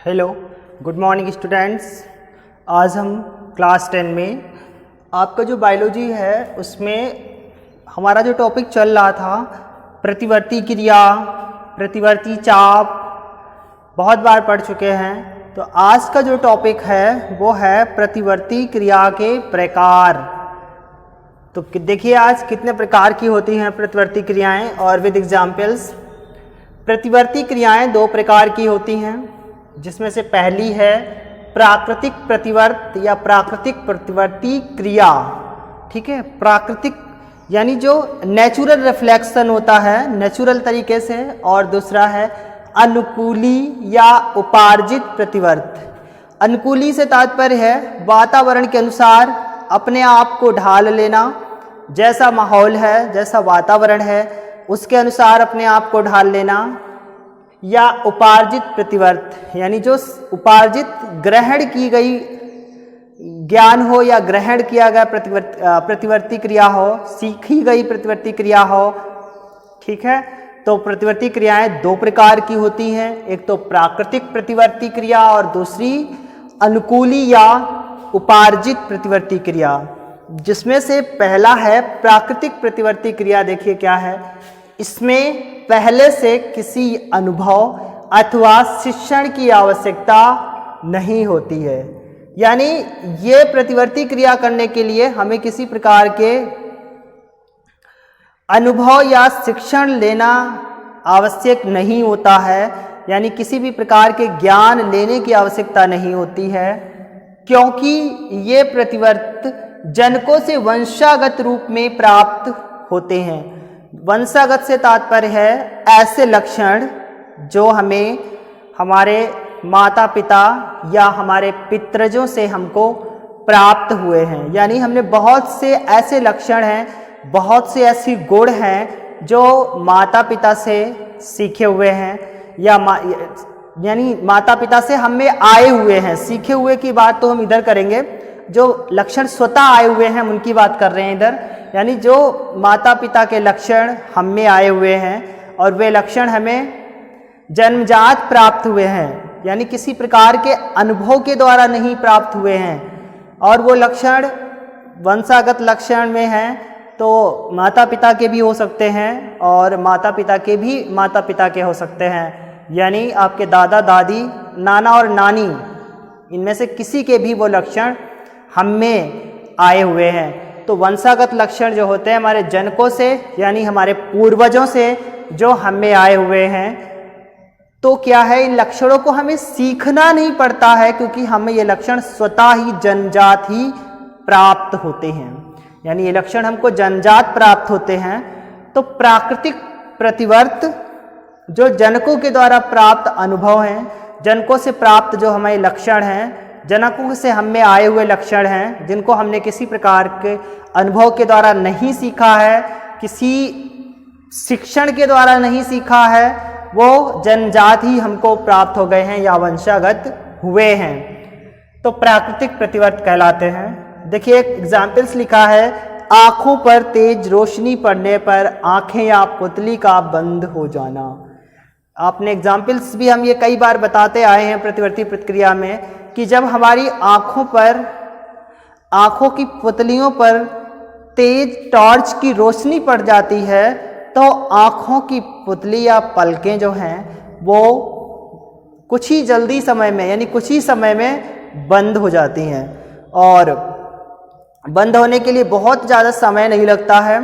Hello, good morning students. आज हम class 10 में आपका जो बायोलॉजी है उसमें हमारा जो टॉपिक चल रहा था प्रतिवर्ती क्रिया, प्रतिवर्ती चाप, बहुत बार पढ़ चुके हैं। तो आज का जो टॉपिक है वो है प्रतिवर्ती क्रिया के प्रकार। तो देखिए आज कितने प्रकार की होती हैं प्रतिवर्ती क्रियाएं और विद एग्जाम्पल्स। प्रतिवर्ती क्रियाएं दो प्रकार की होती हैं, जिसमें से पहली है प्राकृतिक प्रतिवर्त या प्राकृतिक प्रतिवर्ती क्रिया। ठीक है, प्राकृतिक यानी जो नेचुरल रिफ्लेक्शन होता है नेचुरल तरीके से, और दूसरा है अनुकूली या उपार्जित प्रतिवर्त। अनुकूली से तात्पर्य है वातावरण के अनुसार अपने आप को ढाल लेना, जैसा माहौल है जैसा वातावरण है उसके अनुसार अपने आप को ढाल लेना। या उपार्जित प्रतिवर्त यानी जो उपार्जित ग्रहण की गई ज्ञान हो या ग्रहण किया गया प्रतिवर्ती क्रिया हो, सीखी गई प्रतिवर्ती क्रिया हो। ठीक है, तो प्रतिवर्ती क्रियाएं दो प्रकार की होती हैं, एक तो प्राकृतिक प्रतिवर्ती क्रिया और दूसरी अनुकूली या उपार्जित प्रतिवर्ती क्रिया। जिसमें से पहला है प्राकृतिक प्रतिवर्ती क्रिया। देखिए क्या है, इसमें पहले से किसी अनुभव अथवा शिक्षण की आवश्यकता नहीं होती है। यानी ये प्रतिवर्ती क्रिया करने के लिए हमें किसी प्रकार के अनुभव या शिक्षण लेना आवश्यक नहीं होता है, यानी किसी भी प्रकार के ज्ञान लेने की आवश्यकता नहीं होती है, क्योंकि ये प्रतिवर्त जनकों से वंशागत रूप में प्राप्त होते हैं। वंशागत से तात्पर्य है ऐसे लक्षण जो हमें हमारे माता पिता या हमारे पितृजों से हमको प्राप्त हुए हैं। यानी हमने बहुत से ऐसे लक्षण हैं, बहुत से ऐसी गुण हैं जो माता पिता से सीखे हुए हैं या यानी माता पिता से हम में आए हुए हैं। सीखे हुए की बात तो हम इधर करेंगे, जो लक्षण स्वतः आए हुए हैं उनकी बात कर रहे हैं इधर। यानी जो माता पिता के लक्षण हम में आए हुए हैं और वे लक्षण हमें जन्मजात प्राप्त हुए हैं, यानी किसी प्रकार के अनुभव के द्वारा नहीं प्राप्त हुए हैं। और वो लक्षण वंशागत लक्षण में हैं, तो माता पिता के भी हो सकते हैं और माता पिता के भी माता पिता के हो सकते हैं। यानी आपके दादा दादी, नाना और नानी, इनमें से किसी के भी वो लक्षण हम में आए हुए हैं। तो वंशागत लक्षण जो होते हैं हमारे जनकों से यानी हमारे पूर्वजों से जो हम में आए हुए हैं, तो क्या है इन लक्षणों को हमें सीखना नहीं पड़ता है, क्योंकि हमें ये लक्षण स्वतः ही जन्मजात ही प्राप्त होते हैं। यानी ये लक्षण हमको जन्मजात प्राप्त होते हैं। तो प्राकृतिक प्रतिवर्त जो जनकों के द्वारा प्राप्त अनुभव हैं, जनकों से प्राप्त जो हमारे लक्षण हैं, जनकों से हम में आए हुए लक्षण हैं, जिनको हमने किसी प्रकार के अनुभव के द्वारा नहीं सीखा है, किसी शिक्षण के द्वारा नहीं सीखा है, वो जन्मजात ही हमको प्राप्त हो गए हैं या वंशागत हुए हैं, तो प्राकृतिक प्रतिवर्त कहलाते हैं। देखिए एक एग्जाम्पल्स लिखा है, आँखों पर तेज रोशनी पड़ने पर आँखें या पुतली का बंद हो जाना। आपने एग्जाम्पल्स भी हम ये कई बार बताते आए हैं प्रतिवर्ती प्रतिक्रिया में कि जब हमारी आँखों की पुतलियों पर तेज टॉर्च की रोशनी पड़ जाती है, तो आँखों की पुतली या पलकें जो हैं वो कुछ ही जल्दी समय में यानी कुछ ही समय में बंद हो जाती हैं। और बंद होने के लिए बहुत ज़्यादा समय नहीं लगता है।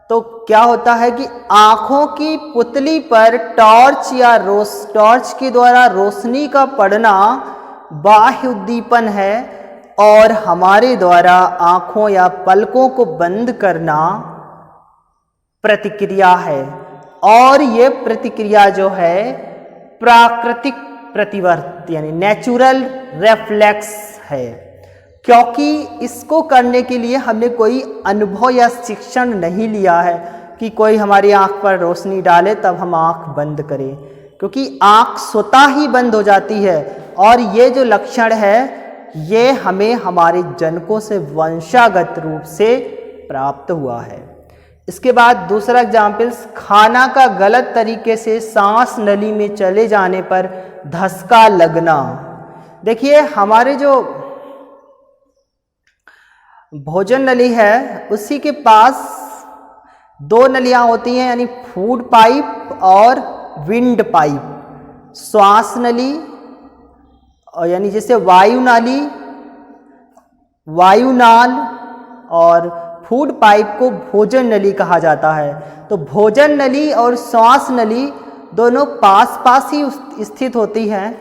तो क्या होता है कि आँखों की पुतली पर टॉर्च के द्वारा रोशनी का पड़ना बाह्य उद्दीपन है, और हमारे द्वारा आँखों या पलकों को बंद करना प्रतिक्रिया है। और ये प्रतिक्रिया जो है प्राकृतिक प्रतिवर्त यानी नेचुरल रिफ्लेक्स है, क्योंकि इसको करने के लिए हमने कोई अनुभव या शिक्षण नहीं लिया है कि कोई हमारी आँख पर रोशनी डाले तब हम आँख बंद करें, क्योंकि आँख स्वतः ही बंद हो जाती है। और ये जो लक्षण है ये हमें हमारे जनकों से वंशागत रूप से प्राप्त हुआ है। इसके बाद दूसरा एग्जाम्पल्स, खाना का गलत तरीके से सांस नली में चले जाने पर धसका लगना। देखिए हमारे जो भोजन नली है उसी के पास दो नलियां होती हैं, यानी फूड पाइप और विंड पाइप। श्वास नली और यानी जैसे वायु नाली, वायुनाल और फूड पाइप को भोजन नली कहा जाता है। तो भोजन नली और श्वास नली दोनों पास पास ही स्थित होती हैं।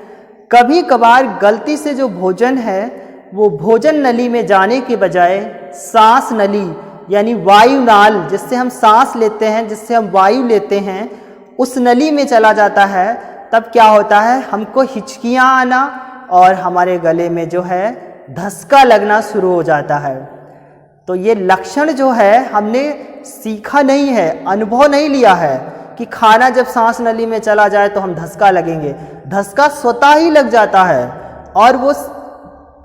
कभी कभार गलती से जो भोजन है वो भोजन नली में जाने के बजाय सांस नली यानी वायुनाल, जिससे हम सांस लेते हैं, जिससे हम वायु लेते हैं, उस नली में चला जाता है। तब क्या होता है, हमको हिचकियाँ आना और हमारे गले में जो है धसका लगना शुरू हो जाता है। तो ये लक्षण जो है हमने सीखा नहीं है, अनुभव नहीं लिया है कि खाना जब सांस नली में चला जाए तो हम धसका लगेंगे। धसका स्वतः ही लग जाता है और वो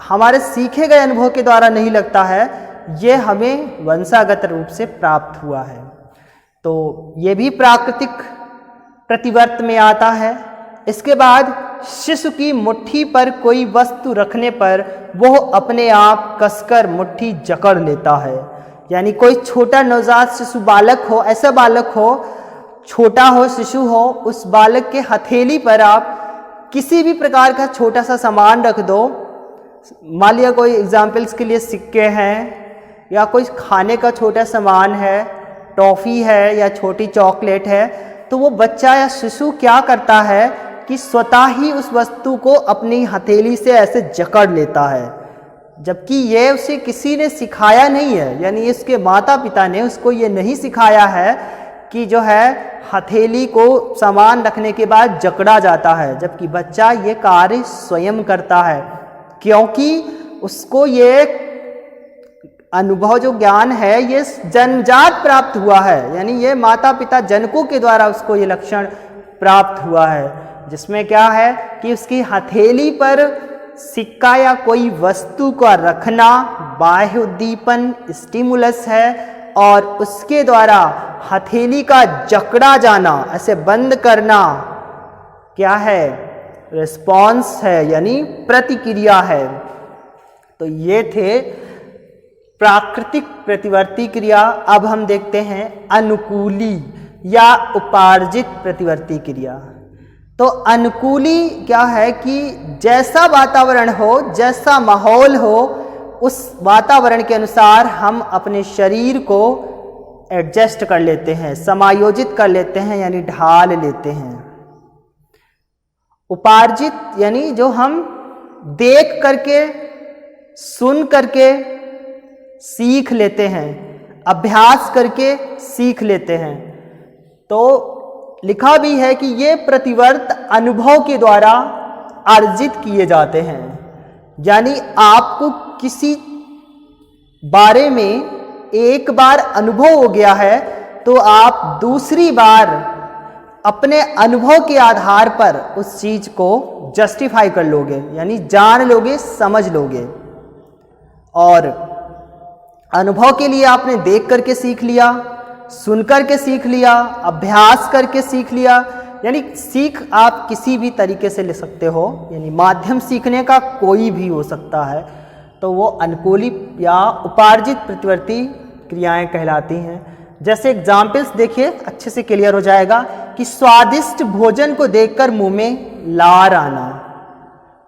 हमारे सीखे गए अनुभव के द्वारा नहीं लगता है, ये हमें वंशागत रूप से प्राप्त हुआ है। तो ये भी प्राकृतिक प्रतिवर्त में आता है। इसके बाद शिशु की मुट्ठी पर कोई वस्तु रखने पर वह अपने आप कसकर मुट्ठी जकड़ लेता है। यानी कोई छोटा नवजात शिशु बालक हो, ऐसा बालक हो, छोटा हो, शिशु हो, उस बालक के हथेली पर आप किसी भी प्रकार का छोटा सा सामान रख दो, मान लिया कोई एग्जाम्पल्स के लिए सिक्के हैं या कोई खाने का छोटा सामान है, टॉफ़ी है या छोटी चॉकलेट है, तो वो बच्चा या शिशु क्या करता है कि स्वतः ही उस वस्तु को अपनी हथेली से ऐसे जकड़ लेता है, जबकि ये उसे किसी ने सिखाया नहीं है। यानी इसके माता पिता ने उसको ये नहीं सिखाया है कि जो है हथेली को सामान रखने के बाद जकड़ा जाता है, जबकि बच्चा ये कार्य स्वयं करता है, क्योंकि उसको ये अनुभव जो ज्ञान है ये जन्मजात प्राप्त हुआ है। यानी ये माता पिता जनकों के द्वारा उसको ये लक्षण प्राप्त हुआ है, जिसमें क्या है कि उसकी हथेली पर सिक्का या कोई वस्तु का रखना बाह्य उद्दीपन स्टिमुलस है और उसके द्वारा हथेली का जकड़ा जाना, ऐसे बंद करना क्या है, रिस्पॉन्स है, यानी प्रतिक्रिया है। तो ये थे प्राकृतिक प्रतिवर्ती क्रिया। अब हम देखते हैं अनुकूली या उपार्जित प्रतिवर्ती क्रिया। तो अनुकूली क्या है कि जैसा वातावरण हो, जैसा माहौल हो, उस वातावरण के अनुसार हम अपने शरीर को एडजस्ट कर लेते हैं, समायोजित कर लेते हैं, यानी ढाल लेते हैं। उपार्जित यानी जो हम देख करके, सुन करके सीख लेते हैं, अभ्यास करके सीख लेते हैं। तो लिखा भी है कि ये प्रतिवर्त अनुभव के द्वारा अर्जित किए जाते हैं। यानी आपको किसी बारे में एक बार अनुभव हो गया है तो आप दूसरी बार अपने अनुभव के आधार पर उस चीज को जस्टिफाई कर लोगे, यानी जान लोगे, समझ लोगे। और अनुभव के लिए आपने देख करके सीख लिया, सुन करके सीख लिया, अभ्यास करके सीख लिया। यानी सीख आप किसी भी तरीके से ले सकते हो, यानी माध्यम सीखने का कोई भी हो सकता है। तो वो अनुकूली या उपार्जित प्रतिवर्ती क्रियाएं कहलाती हैं। जैसे एग्जाम्पल्स देखिए, अच्छे से क्लियर हो जाएगा कि स्वादिष्ट भोजन को देखकर मुंह में लार आना।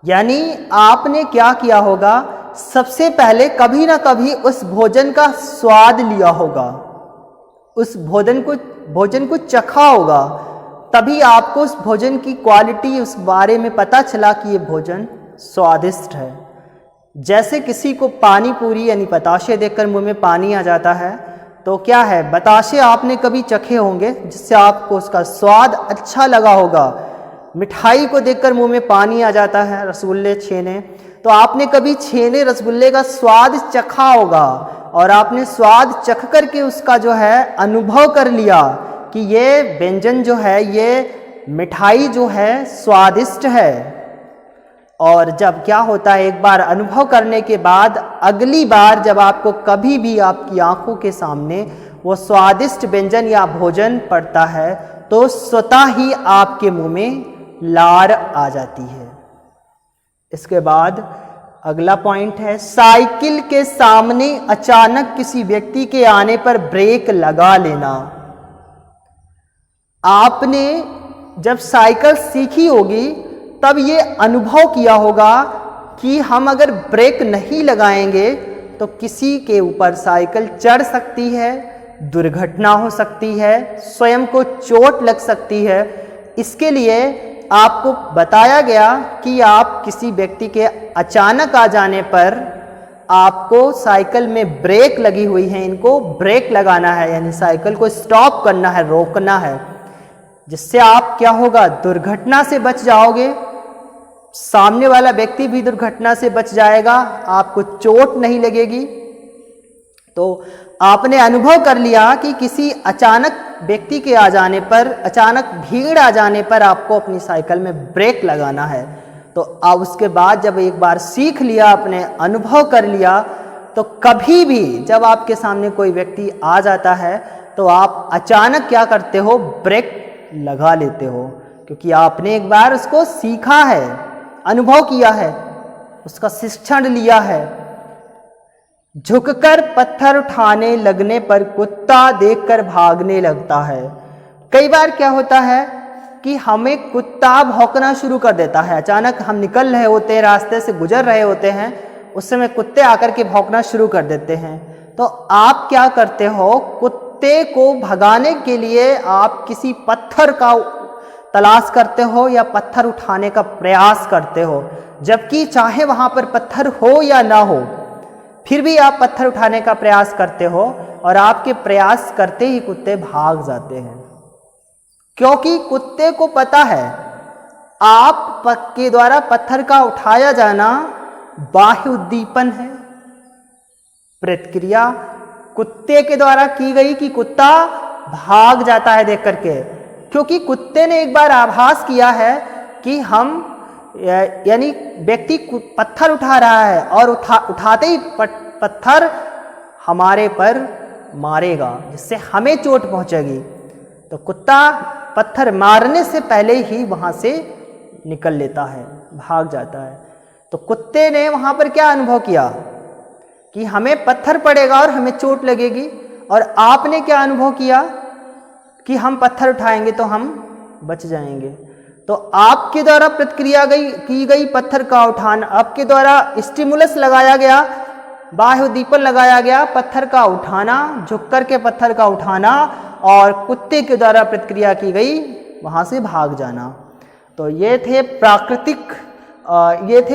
यानी आपने क्या किया होगा, सबसे पहले कभी ना कभी उस भोजन का स्वाद लिया होगा, उस भोजन को चखा होगा, तभी आपको उस भोजन की क्वालिटी, उस बारे में पता चला कि ये भोजन स्वादिष्ट है। जैसे किसी को पानी पूरी यानी बताशे देखकर मुंह में पानी आ जाता है, तो क्या है, बताशे आपने कभी चखे होंगे जिससे आपको उसका स्वाद अच्छा लगा होगा। मिठाई को देखकर मुंह में पानी आ जाता है, रसगुल्ले, छेने, तो आपने कभी छेने रसगुल्ले का स्वाद चखा होगा और आपने स्वाद चख करके उसका जो है अनुभव कर लिया कि ये व्यंजन जो है, ये मिठाई जो है स्वादिष्ट है। और जब क्या होता है, एक बार अनुभव करने के बाद अगली बार जब आपको कभी भी आपकी आंखों के सामने वो स्वादिष्ट व्यंजन या भोजन पड़ता है तो स्वतः ही आपके मुंह में लार आ जाती है। इसके बाद अगला पॉइंट है, साइकिल के सामने अचानक किसी व्यक्ति के आने पर ब्रेक लगा लेना। आपने जब साइकिल सीखी होगी तब ये अनुभव किया होगा कि हम अगर ब्रेक नहीं लगाएंगे तो किसी के ऊपर साइकिल चढ़ सकती है, दुर्घटना हो सकती है, स्वयं को चोट लग सकती है। इसके लिए आपको बताया गया कि आप किसी व्यक्ति के अचानक आ जाने पर आपको साइकिल में ब्रेक लगी हुई है, इनको ब्रेक लगाना है, यानी साइकिल को स्टॉप करना है, रोकना है, जिससे आप क्या होगा, दुर्घटना से बच जाओगे, सामने वाला व्यक्ति भी दुर्घटना से बच जाएगा, आपको चोट नहीं लगेगी। तो आपने अनुभव कर लिया कि किसी अचानक व्यक्ति के आ जाने पर, अचानक भीड़ आ जाने पर आपको अपनी साइकिल में ब्रेक लगाना है। तो अब उसके बाद जब एक बार सीख लिया, आपने अनुभव कर लिया, तो कभी भी जब आपके सामने कोई व्यक्ति आ जाता है तो आप अचानक क्या करते हो, ब्रेक लगा लेते हो, क्योंकि आपने एक बार उसको सीखा है, अनुभव किया है, उसका शिक्षण लिया है। झुककर पत्थर उठाने लगने पर कुत्ता देखकर भागने लगता है। कई बार क्या होता है कि हमें कुत्ता भौंकना शुरू कर देता है। अचानक हम निकल रहे होते हैं, रास्ते से गुजर रहे होते हैं, उस समय कुत्ते आकर के भौंकना शुरू कर देते हैं। तो आप क्या करते हो, कुत्ते को भगाने के लिए आप किसी पत्थर का तलाश करते हो या पत्थर उठाने का प्रयास करते हो, जबकि चाहे वहां पर पत्थर हो या ना हो, फिर भी आप पत्थर उठाने का प्रयास करते हो और आपके प्रयास करते ही कुत्ते भाग जाते हैं, क्योंकि कुत्ते को पता है आप के द्वारा पत्थर का उठाया जाना बाह्य उद्दीपन है, प्रतिक्रिया कुत्ते के द्वारा की गई कि कुत्ता भाग जाता है देख करके, क्योंकि कुत्ते ने एक बार आभास किया है कि हम यानी व्यक्ति पत्थर उठा रहा है और उठाते ही पत्थर हमारे पर मारेगा, जिससे हमें चोट पहुंचेगी। तो कुत्ता पत्थर मारने से पहले ही वहां से निकल लेता है, भाग जाता है। तो कुत्ते ने वहां पर क्या अनुभव किया कि हमें पत्थर पड़ेगा और हमें चोट लगेगी, और आपने क्या अनुभव किया कि हम पत्थर उठाएंगे तो हम बच जाएंगे। तो आपके द्वारा प्रतिक्रिया की गई पत्थर का उठाना, आपके द्वारा स्टिमुलस लगाया गया, बाह्य उद्दीपन लगाया गया, पत्थर का उठाना, झुक करके पत्थर का उठाना, और कुत्ते के द्वारा प्रतिक्रिया की गई वहां से भाग जाना। तो ये थे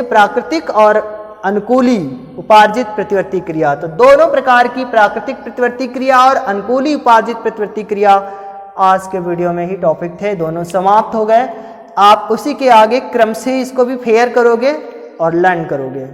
प्राकृतिक और अनुकूली उपार्जित प्रतिवर्ती क्रिया। तो दोनों प्रकार की प्राकृतिक प्रतिवर्ती क्रिया और अनुकूली उपार्जित प्रतिवर्ती क्रिया आज के वीडियो में ही टॉपिक थे, दोनों समाप्त हो गए। आप उसी के आगे क्रम से इसको भी फेयर करोगे और लर्न करोगे।